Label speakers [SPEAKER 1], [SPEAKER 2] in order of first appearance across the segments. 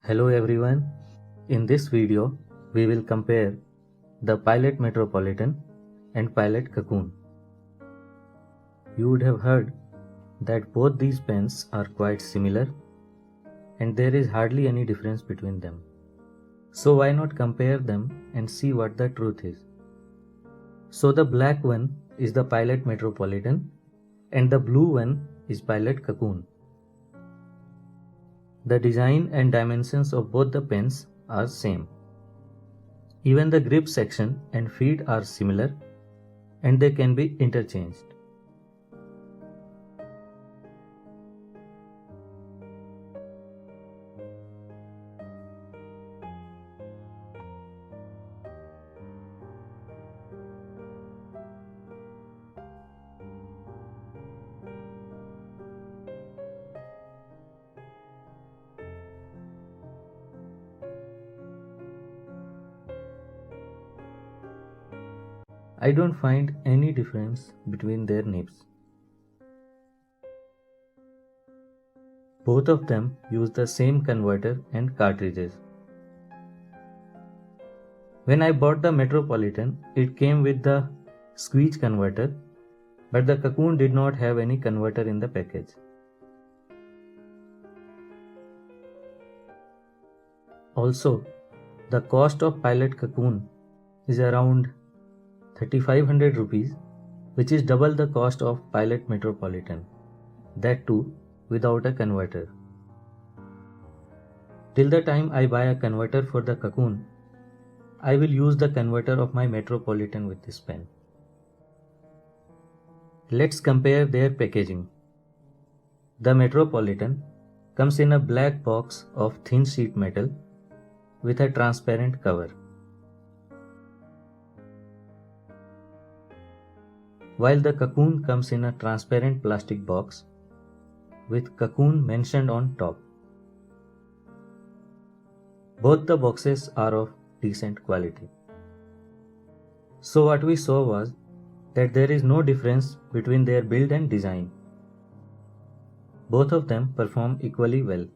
[SPEAKER 1] Hello everyone. In this video, we will compare the Pilot Metropolitan and Pilot Cocoon. You would have heard that both these pens are quite similar and there is hardly any difference between them. So why not compare them and see what the truth is. So the black one is the Pilot Metropolitan and the blue one is Pilot Cocoon. The design and dimensions of both the pens are same. Even the grip section and feet are similar and they can be interchanged. I don't find any difference between their nibs. Both of them use the same converter and cartridges. When I bought the Metropolitan, it came with the squeeze converter, but the Cocoon did not have any converter in the package. Also, the cost of Pilot Cocoon is around 3500 rupees, which is double the cost of Pilot Metropolitan, that too without a converter. Till the time I buy a converter for the Cocoon, I will use the converter of my Metropolitan with this pen. Let's compare their packaging. The Metropolitan comes in a black box of thin sheet metal with a transparent cover, while the Cocoon comes in a transparent plastic box with Cocoon mentioned on top. Both the boxes are of decent quality. So what we saw was that there is no difference between their build and design. Both of them perform equally well.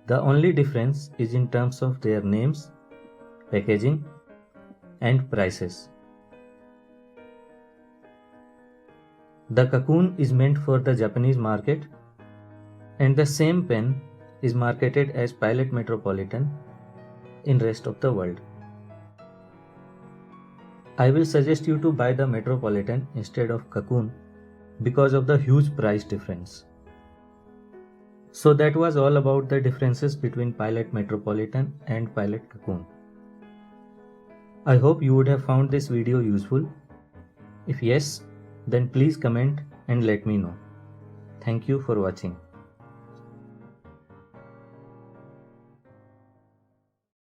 [SPEAKER 1] The only difference is in terms of their names, packaging, and prices. The Cocoon is meant for the Japanese market and the same pen is marketed as Pilot Metropolitan in rest of the world. I will suggest you to buy the Metropolitan instead of Cocoon because of the huge price difference. So that was all about the differences between Pilot Metropolitan and Pilot Cocoon. I hope you would have found this video useful. If yes, then please comment and let me know. Thank you for watching.